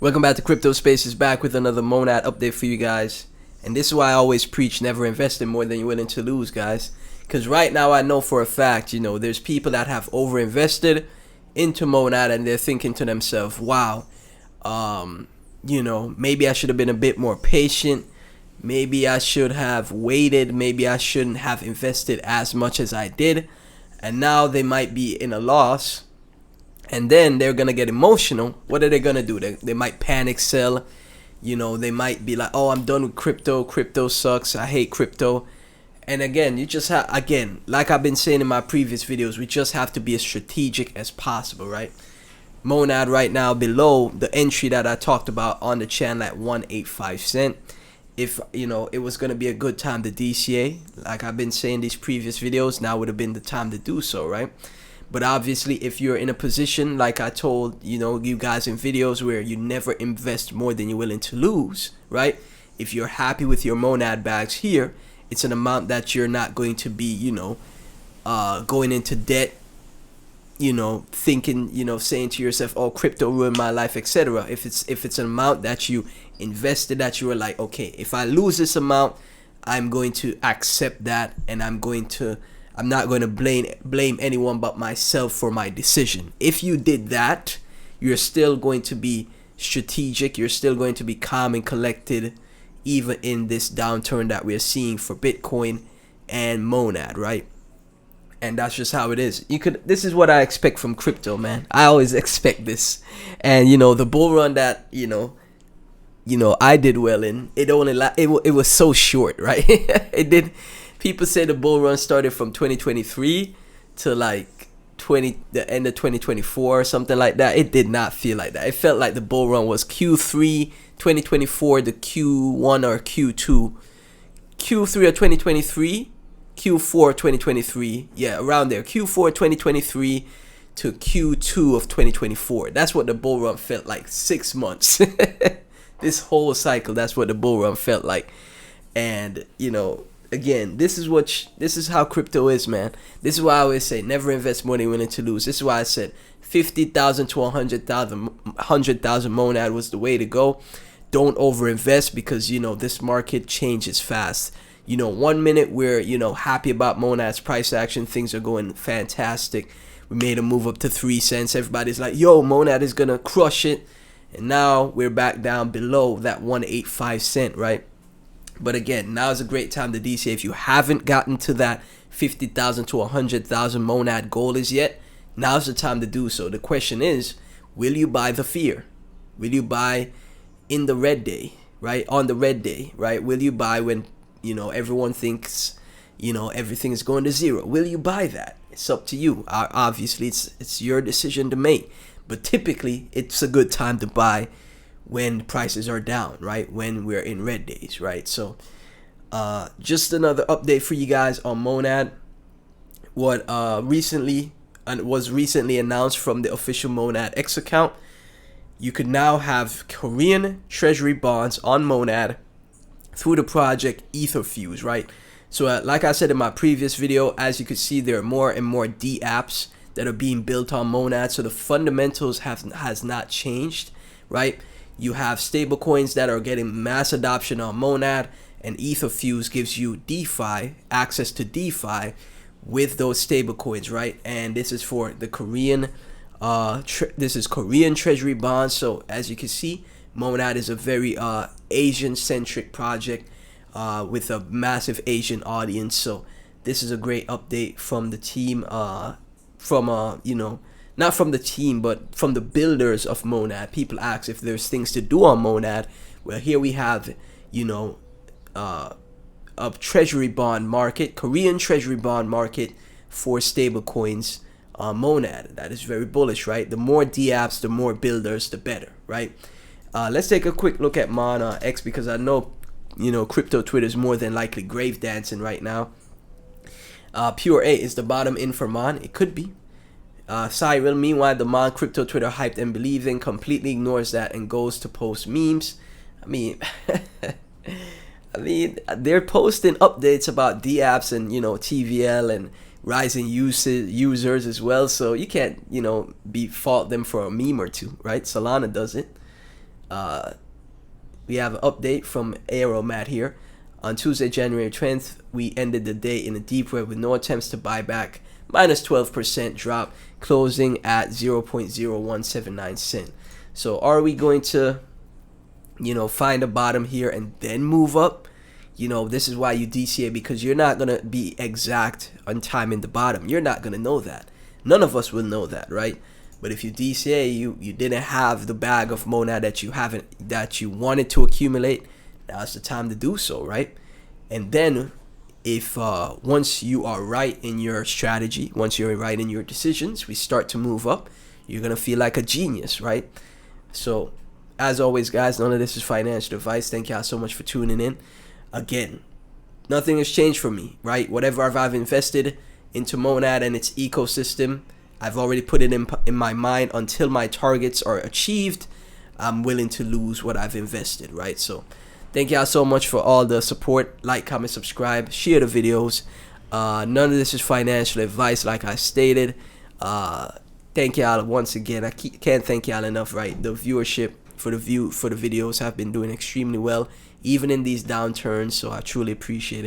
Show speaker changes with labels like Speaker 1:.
Speaker 1: Welcome back to Crypto Spaces, back with another Monad update for you guys. And this is why I always preach never invest in more than you're willing to lose, guys. Because right now I know for a fact, there's people that have overinvested into Monad and they're thinking to themselves, wow, maybe I should have been a bit more patient. Maybe I should have waited. Maybe I shouldn't have invested as much as I did. And now they might be in a loss. And then they're going to get emotional. What are they going to do? They might panic sell. They might be like, oh, I'm done with crypto. Crypto sucks. I hate crypto. And again, you just have, like I've been saying in my previous videos, we just have to be as strategic as possible, right? Monad right now below the entry that I talked about on the channel at 185 cent. If, it was going to be a good time to DCA, like I've been saying these previous videos, now would have been the time to do so, right? But obviously, if you're in a position like I told you guys in videos where you never invest more than you're willing to lose, right? If you're happy with your Monad bags here, it's an amount that you're not going to be, going into debt, thinking, saying to yourself, oh, crypto ruined my life, etc. If it's an amount that you invested, that you were like, okay, if I lose this amount, I'm going to accept that, and I'm not going to blame anyone but myself for my decision. If you did that, you're still going to be strategic. You're still going to be calm and collected, even in this downturn that we're seeing for Bitcoin and Monad, right? And that's just how it is. This is what I expect from crypto, man. I always expect this. And the bull run that I did well in, it was so short, right? It did. People say the bull run started from 2023 to like the end of 2024 or something like that. It did not feel like that. It felt like the bull run was Q3 2024 to Q1 or Q2. Q3 of 2023, Q4 2023. Yeah, around there. Q4 2023 to Q2 of 2024. That's what the bull run felt like. 6 months. This whole cycle, that's what the bull run felt like. And, again, this is how crypto is, man. This is why I always say never invest more than you're willing to lose. This is why I said 50,000 to 100,000 Monad was the way to go. Don't overinvest because this market changes fast. 1 minute we're happy about Monad's price action, things are going fantastic. We made a move up to 3 cents. Everybody's like, yo, Monad is gonna crush it. And now we're back down below that 185 cent, right? But again, now is a great time to DCA. If you haven't gotten to that 50,000 to 100,000 Monad goal as yet, now's the time to do so. The question is, will you buy the fear? Will you buy in the red day, right? On the red day, right? Will you buy when, everyone thinks, everything is going to zero? Will you buy that? It's up to you. Obviously, it's your decision to make. But typically, it's a good time to buy when prices are down, right? When we're in red days, right? So just another update for you guys on Monad. What was recently announced from the official Monad X account, you could now have Korean Treasury bonds on Monad through the project Etherfuse, right? So like I said in my previous video, as you can see, there are more and more Dapps that are being built on Monad. So the fundamentals has not changed, right? You have stable coins that are getting mass adoption on Monad, and Etherfuse gives you DeFi, access to DeFi with those stable coins, right? And this is for the Korean, this is Korean Treasury bonds. So as you can see, Monad is a very Asian-centric project with a massive Asian audience. So this is a great update from the team, not from the team, but from the builders of Monad. People ask if there's things to do on Monad. Well, here we have, a treasury bond market, Korean treasury bond market for stable coins on Monad. That is very bullish, right? The more Dapps, the more builders, the better, right? Let's take a quick look at Mon X, because I know, crypto Twitter is more than likely grave dancing right now. Pure A is the bottom in for Mon. It could be. Cyril, meanwhile, the Mon crypto Twitter hyped and believing completely ignores that and goes to post memes. I mean, they're posting updates about Dapps and TVL and rising users as well. So you can't fault them for a meme or two, right? Solana does it. We have an update from Aeromat here. On Tuesday, January 20th, we ended the day in a deep red with no attempts to buy back, minus 12% drop, closing at 0.0179 cent. So are we going to, find a bottom here and then move up? This is why you DCA, because you're not going to be exact on timing the bottom. You're not going to know that. None of us will know that, right? But if you DCA, you didn't have the bag of monad that you wanted to accumulate, now's the time to do so, right? And then if once you are right in your strategy, once you're right in your decisions, we start to move up, you're going to feel like a genius, right? So as always, guys, none of this is financial advice. Thank y'all so much for tuning in. Again, nothing has changed for me, right? Whatever I've invested into Monad and its ecosystem, I've already put it in my mind. Until my targets are achieved, I'm willing to lose what I've invested, right? So thank y'all so much for all the support. Like, comment, subscribe, share the videos. None of this is financial advice, like I stated. Thank y'all once again. I can't thank y'all enough, right? The viewership for the videos have been doing extremely well, even in these downturns, so I truly appreciate it.